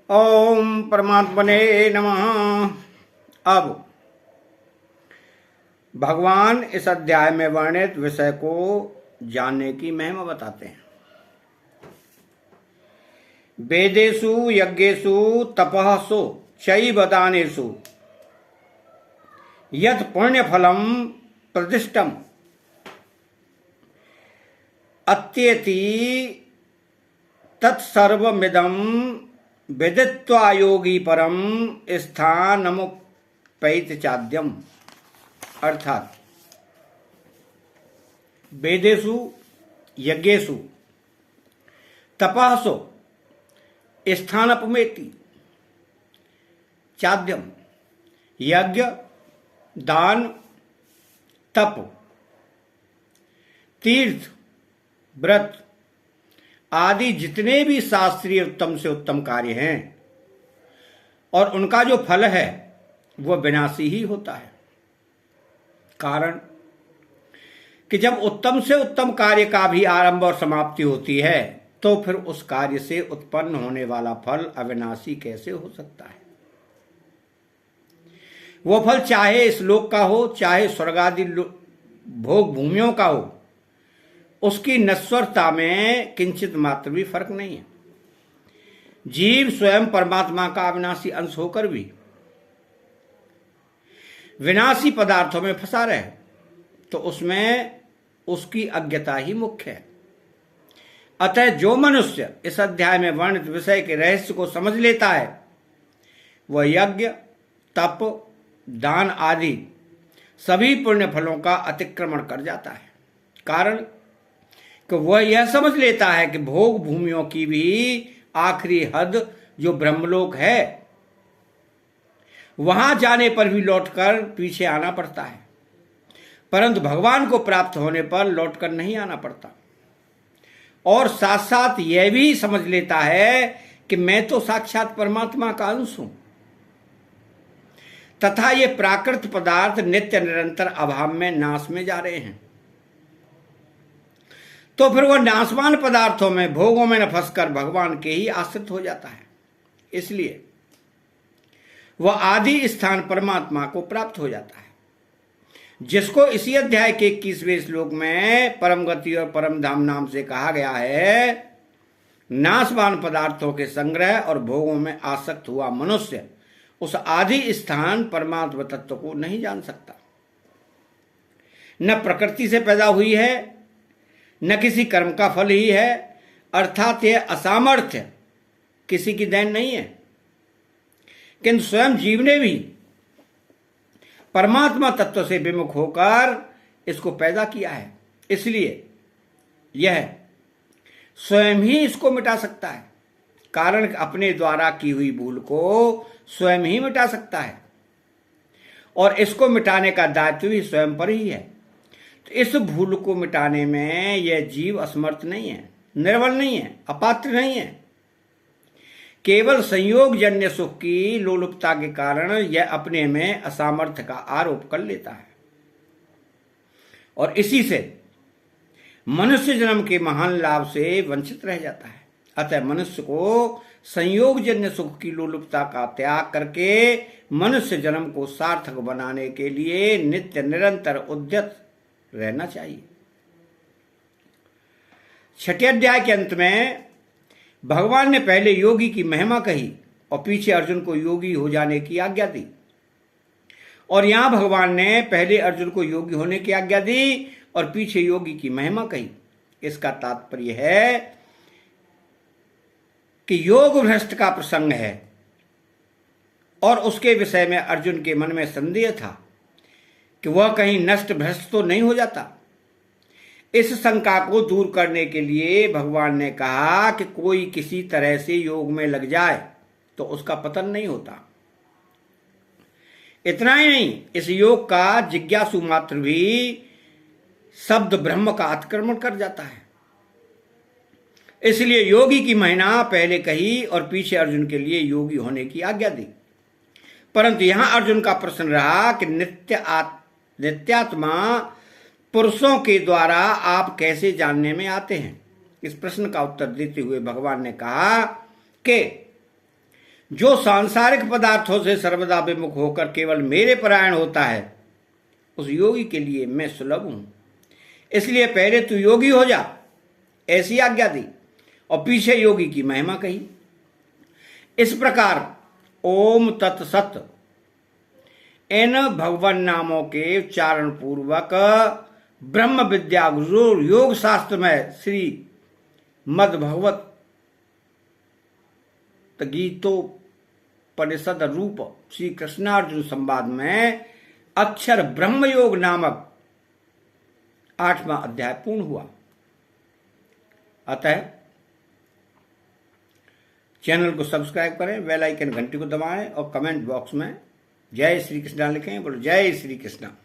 ओम परमात्मने नमः। अब भगवान इस अध्याय में वर्णित विषय को जानने की महिमा बताते हैं। वेदेषु यज्ञेषु तपःसु चैव दानेषु यत् पुण्यफलं प्रतिष्ठम् अत्येति तत्सर्वमिदं विदित्वा योगी परम स्थानमुपैति चाद्यम। अर्थात वेदेषु यज्ञेषु तपःसु स्थानमुपैति चाद्यम। यज्ञ, दान, तप, तीर्थ, व्रत आदि जितने भी शास्त्रीय उत्तम से उत्तम कार्य हैं और उनका जो फल है वह विनाशी ही होता है। कारण कि जब उत्तम से उत्तम कार्य का भी आरंभ और समाप्ति होती है तो फिर उस कार्य से उत्पन्न होने वाला फल अविनाशी कैसे हो सकता है। वो फल चाहे इस लोक का हो चाहे स्वर्ग आदि भोग भूमियों का हो, उसकी नश्वरता में किंचित मात्र भी फर्क नहीं है। जीव स्वयं परमात्मा का अविनाशी अंश होकर भी विनाशी पदार्थों में फंसा रहे तो उसमें उसकी अज्ञता ही मुख्य है। अतः जो मनुष्य इस अध्याय में वर्णित विषय के रहस्य को समझ लेता है वह यज्ञ, तप, दान आदि सभी पुण्य फलों का अतिक्रमण कर जाता है। कारण कि वह यह समझ लेता है कि भोग भूमियों की भी आखिरी हद जो ब्रह्मलोक है वहां जाने पर भी लौटकर पीछे आना पड़ता है, परंतु भगवान को प्राप्त होने पर लौटकर नहीं आना पड़ता। और साथ साथ यह भी समझ लेता है कि मैं तो साक्षात परमात्मा का अंश हूं तथा ये प्राकृत पदार्थ नित्य निरंतर अभाव में नाश में जा रहे हैं। तो फिर वह नाशवान पदार्थों में भोगों में न फंसकर भगवान के ही आश्रित हो जाता है। इसलिए वह आदि स्थान परमात्मा को प्राप्त हो जाता है, जिसको इसी अध्याय के 21वें श्लोक में परम गति और परम धाम नाम से कहा गया है। नाशवान पदार्थों के संग्रह और भोगों में आसक्त हुआ मनुष्य उस आदि स्थान परमात्मा तत्व को नहीं जान सकता। न प्रकृति से पैदा हुई है न किसी कर्म का फल ही है, अर्थात यह असामर्थ्य किसी की देन नहीं है, किंतु स्वयं जीव ने भी परमात्मा तत्व से विमुख होकर इसको पैदा किया है। इसलिए यह स्वयं ही इसको मिटा सकता है। कारण अपने द्वारा की हुई भूल को स्वयं ही मिटा सकता है और इसको मिटाने का दायित्व भी स्वयं पर ही है। तो इस भूल को मिटाने में यह जीव असमर्थ नहीं है, निर्बल नहीं है, अपात्र नहीं है। केवल संयोगजन्य सुख की लोलुपता के कारण यह अपने में असामर्थ्य का आरोप कर लेता है और इसी से मनुष्य जन्म के महान लाभ से वंचित रह जाता है। अतः मनुष्य को संयोगजन्य सुख की लोलुपता का त्याग करके मनुष्य जन्म को सार्थक बनाने के लिए नित्य निरंतर उद्यत रहना चाहिए। छठे अध्याय के अंत में भगवान ने पहले योगी की महिमा कही और पीछे अर्जुन को योगी हो जाने की आज्ञा दी। और यहां भगवान ने पहले अर्जुन को योगी होने की आज्ञा दी और पीछे योगी की महिमा कही। इसका तात्पर्य है कि योग भ्रष्ट का प्रसंग है और उसके विषय में अर्जुन के मन में संदेह था कि वह कहीं नष्ट भ्रष्ट तो नहीं हो जाता। इस शंका को दूर करने के लिए भगवान ने कहा कि कोई किसी तरह से योग में लग जाए तो उसका पतन नहीं होता। इतना ही नहीं, इस योग का जिज्ञासु मात्र भी शब्द ब्रह्म का अतिक्रमण कर जाता है। इसलिए योगी की महिमा पहले कही और पीछे अर्जुन के लिए योगी होने की आज्ञा दी। परंतु यहां अर्जुन का प्रश्न रहा कि नित्यात्मा पुरुषों के द्वारा आप कैसे जानने में आते हैं। इस प्रश्न का उत्तर देते हुए भगवान ने कहा कि जो सांसारिक पदार्थों से सर्वदा विमुख होकर केवल मेरे परायण होता है, उस योगी के लिए मैं सुलभ हूं। इसलिए पहले तू योगी हो जा, ऐसी आज्ञा दी, और पीछे योगी की महिमा कही। इस प्रकार ओम तत्सत इन भगवान नामों के उच्चारण पूर्वक ब्रह्म विद्या योग शास्त्र में श्री मद भगवत गीतोपनिषद रूप श्री कृष्णार्जुन संवाद में अक्षर ब्रह्म योग नामक 8वां अध्याय पूर्ण हुआ। अतः चैनल को सब्सक्राइब करें, बेल आइकन घंटी को दबाएं और कमेंट बॉक्स में जय श्री कृष्णा लिखें। बोलो जय श्री कृष्णा।